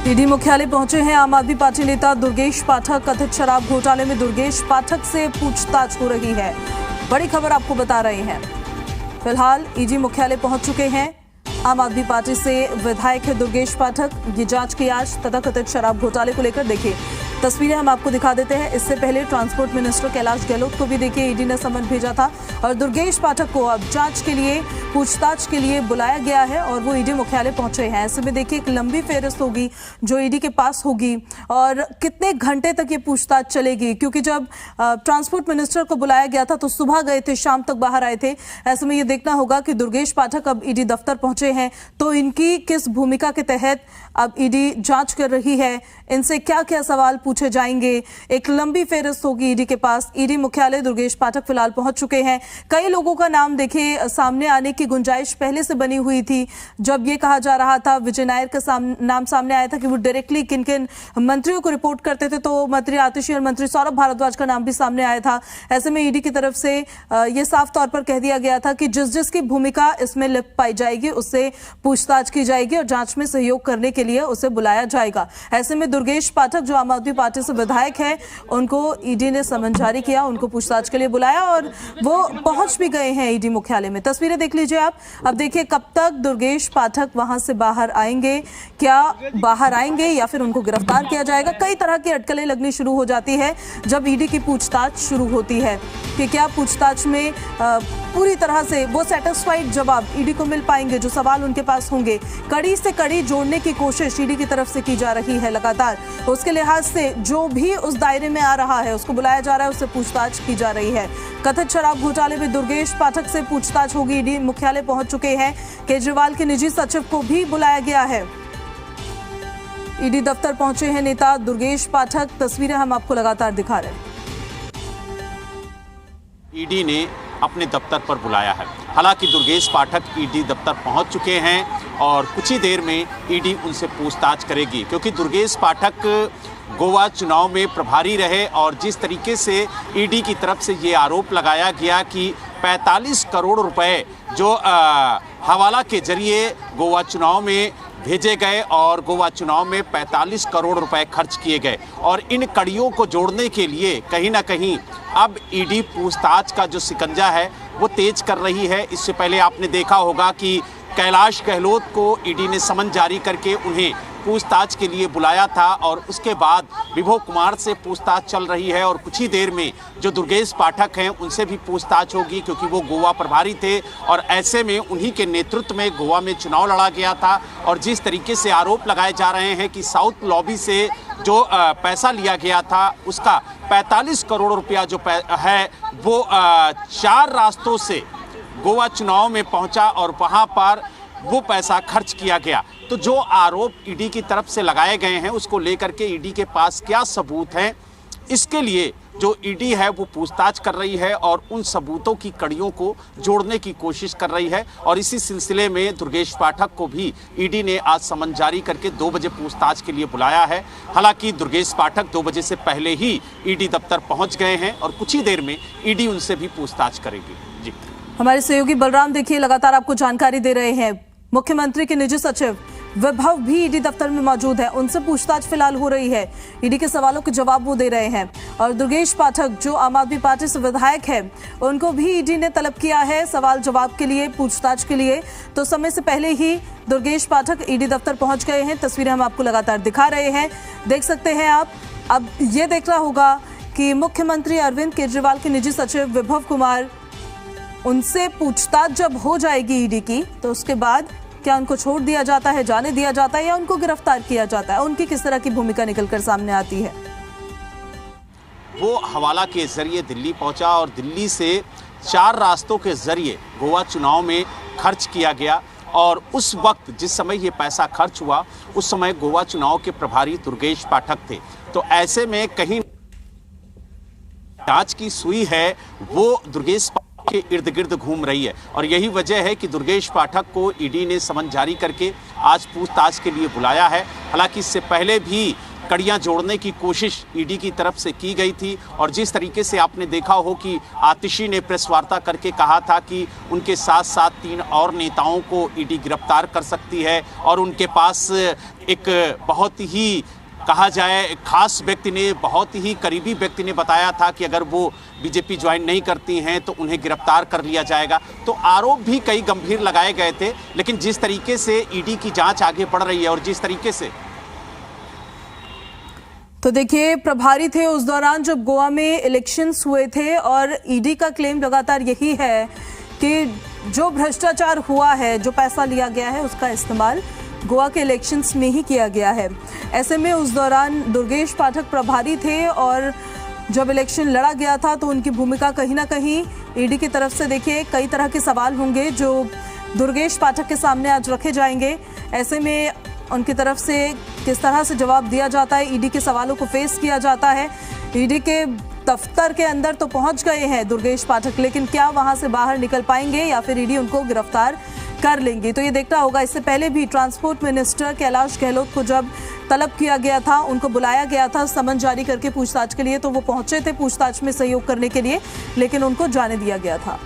ED मुख्यालय पहुंचे हैं आम आदमी पार्टी नेता दुर्गेश पाठक। कथित शराब घोटाले में दुर्गेश पाठक से पूछताछ हो रही है, बड़ी खबर आपको बता रहे हैं। फिलहाल ईडी मुख्यालय पहुंच चुके हैं आम आदमी पार्टी से विधायक है दुर्गेश पाठक। ये जांच की आज तथा कथित शराब घोटाले को लेकर देखिए तस्वीरें हम आपको दिखा देते हैं। इससे पहले ट्रांसपोर्ट मिनिस्टर कैलाश गहलोत को भी देखिए ईडी ने समन भेजा था और दुर्गेश पाठक को अब जांच के लिए, पूछताछ के लिए बुलाया गया है और वो ईडी मुख्यालय पहुंचे हैं। ऐसे में देखिए एक लंबी फेहरिस्त होगी जो ईडी के पास होगी और कितने घंटे तक ये पूछताछ चलेगी, क्योंकि जब ट्रांसपोर्ट मिनिस्टर को बुलाया गया था तो सुबह गए थे, शाम तक बाहर आए थे। ऐसे में ये देखना होगा कि दुर्गेश पाठक अब ईडी दफ्तर पहुंचे हैं तो इनकी किस भूमिका के तहत अब ईडी जांच कर रही है, इनसे क्या क्या सवाल पूछे जाएंगे। एक लंबी फेहरिस्त होगी ईडी के पास। ईडी मुख्यालय दुर्गेश पाठक फिलहाल पहुंच चुके हैं। कई लोगों का नाम देखिए सामने आने की गुंजाइश पहले से बनी हुई थी। जब ये कहा जा रहा था, विजय नायर का नाम सामने आया था कि वो डायरेक्टली किन किन मंत्रियों को रिपोर्ट करते थे, तो मंत्री आतिशी और मंत्री सौरभ भारद्वाज का नाम भी सामने आया था। ऐसे में ईडी की तरफ से ये साफ तौर पर कह दिया गया था कि जिस जिसकी भूमिका इसमें लिप्त पाई जाएगी उससे पूछताछ की जाएगी और जांच में सहयोग करने के लिए उसे बुलाया जाएगा। ऐसे में दुर्गेश पाठक जो आम आदमी पार्टी से विधायक है, उनको ईडी ने समन जारी किया, उनको पूछताछ के लिए बुलाया और वो पहुंच भी गए हैं ईडी मुख्यालय में। तस्वीरें देख लीजिए आप। अब देखिए कब तक दुर्गेश पाठक वहां से बाहर आएंगे, क्या बाहर आएंगे या फिर उनको गिरफ्तार किया जाएगा। कई तरह की अटकलें लगनी शुरू हो जाती है जब ईडी की पूछताछ शुरू होती है कि क्या पूछताछ में पूरी तरह से वो सेटिस्फाइड जवाब ईडी को मिल पाएंगे। जो सवाल उनके पास होंगे, कड़ी से कड़ी जोड़ने की कोशिश ईडी की तरफ से की जा रही है लगातार। उसके लिहाज से जो भी उस दायरे में आ रहा है उसको बुलाया जा रहा है, उससे पूछताछ की जा रही है। कथित शराब घोटाले में दुर्गेश पाठक से पूछताछ होगी। ईडी मुख्यालय पहुंच चुके हैं। केजरीवाल के निजी सचिव को भी बुलाया गया है। ईडी दफ्तर पहुंचे हैं नेता दुर्गेश पाठक। तस्वीरें हम आपको लगातार दिखा रहे हैं। ईडी ने अपने दफ्तर पर बुलाया है। हालांकि दुर्गेश पाठक ईडी दफ्तर पहुंच चुके हैं और कुछ ही देर में ईडी उनसे पूछताछ करेगी, क्योंकि दुर्गेश पाठक गोवा चुनाव में प्रभारी रहे और जिस तरीके से ईडी की तरफ से ये आरोप लगाया गया कि 45 करोड़ रुपए जो हवाला के जरिए गोवा चुनाव में भेजे गए और गोवा चुनाव में 45 करोड़ रुपए खर्च किए गए, और इन कड़ियों को जोड़ने के लिए कहीं ना कहीं अब ईडी पूछताछ का जो शिकंजा है वो तेज कर रही है। इससे पहले आपने देखा होगा कि कैलाश गहलोत को ईडी ने समन जारी करके उन्हें पूछताछ के लिए बुलाया था और उसके बाद विभो कुमार से पूछताछ चल रही है और कुछ ही देर में जो दुर्गेश पाठक हैं उनसे भी पूछताछ होगी, क्योंकि वो गोवा प्रभारी थे और ऐसे में उन्हीं के नेतृत्व में गोवा में चुनाव लड़ा गया था। और जिस तरीके से आरोप लगाए जा रहे हैं कि साउथ लॉबी से जो पैसा लिया गया था उसका 45 करोड़ रुपया जो है वो 4 रास्तों से गोवा चुनाव में पहुंचा और वहां पर वो पैसा खर्च किया गया। तो जो आरोप ईडी की तरफ से लगाए गए हैं उसको लेकर के ईडी के पास क्या सबूत हैं, इसके लिए जो ईडी है वो पूछताछ कर रही है और उन सबूतों की कड़ियों को जोड़ने की कोशिश कर रही है। और इसी सिलसिले में दुर्गेश पाठक को भी ईडी ने आज समन जारी करके 2 बजे पूछताछ के लिए बुलाया है। हालांकि दुर्गेश पाठक 2 बजे से पहले ही ईडी दफ्तर पहुंच गए हैं और कुछ ही देर में ईडी उनसे भी पूछताछ करेगी। जी, हमारे सहयोगी बलराम देखिए लगातार आपको जानकारी दे रहे हैं। मुख्यमंत्री के निजी सचिव विभव भी ईडी दफ्तर में मौजूद है, उनसे पूछताछ फिलहाल हो रही है। ईडी के सवालों के जवाब वो दे रहे हैं और दुर्गेश पाठक जो आम आदमी पार्टी से विधायक है उनको भी ईडी ने तलब किया है सवाल जवाब के लिए, पूछताछ के लिए। तो समय से पहले ही दुर्गेश पाठक ईडी दफ्तर पहुंच गए हैं। तस्वीरें हम आपको लगातार दिखा रहे हैं, देख सकते हैं आप। अब ये देखना होगा कि मुख्यमंत्री अरविंद केजरीवाल के निजी सचिव विभव कुमार, उनसे पूछताछ जब हो जाएगी ईडी की तो उसके बाद क्या उनको छोड़ दिया जाता है, जाने दिया जाता है या उनको गिरफ्तार किया जाता है, उनकी किस तरह की भूमिका निकलकर सामने आती है। वो हवाला के जरिए दिल्ली पहुंचा और दिल्ली से 4 रास्तों के जरिए गोवा चुनाव में खर्च किया गया और उस वक्त जिस समय ये पैसा खर्च हुआ उस समय गोवा चुनाव के प्रभारी दुर्गेश पाठक थे। तो ऐसे में कहीं जांच की सुई है वो दुर्गेश के इर्द गिर्द घूम रही है और यही वजह है कि दुर्गेश पाठक को ईडी ने समन जारी करके आज पूछताछ के लिए बुलाया है। हालांकि इससे पहले भी कड़ियां जोड़ने की कोशिश ईडी की तरफ से की गई थी। और जिस तरीके से आपने देखा हो कि आतिशी ने प्रेस वार्ता करके कहा था कि उनके साथ साथ 3 और नेताओं को ईडी गिरफ्तार कर सकती है, और उनके पास एक बहुत ही कहा जाए खास व्यक्ति ने, बहुत ही करीबी व्यक्ति ने बताया था कि अगर वो बीजेपी ज्वाइन नहीं करती हैं तो उन्हें गिरफ्तार कर लिया जाएगा। तो आरोप भी कई गंभीर लगाए गए थे, लेकिन जिस तरीके से ईडी की जांच आगे बढ़ रही है और जिस तरीके से तो देखिए, प्रभारी थे उस दौरान जब गोवा में इलेक्शंस हुए थे, और ईडी का क्लेम लगातार यही है कि जो भ्रष्टाचार हुआ है, जो पैसा लिया गया है, उसका इस्तेमाल गोवा के इलेक्शंस में ही किया गया है। ऐसे में उस दौरान दुर्गेश पाठक प्रभारी थे, और जब इलेक्शन लड़ा गया था तो उनकी भूमिका कहीं ना कहीं ईडी की तरफ से देखिए कई तरह के सवाल होंगे जो दुर्गेश पाठक के सामने आज रखे जाएंगे। ऐसे में उनकी तरफ से किस तरह से जवाब दिया जाता है, ईडी के सवालों को फेस किया जाता है। ईडी के दफ्तर के अंदर तो पहुंच गए हैं दुर्गेश पाठक, लेकिन क्या वहां से बाहर निकल पाएंगे या फिर ईडी उनको गिरफ्तार कर लेंगी, तो ये देखना होगा। इससे पहले भी ट्रांसपोर्ट मिनिस्टर कैलाश गहलोत को जब तलब किया गया था, उनको बुलाया गया था समन जारी करके पूछताछ के लिए, तो वो पहुंचे थे पूछताछ में सहयोग करने के लिए, लेकिन उनको जाने दिया गया था।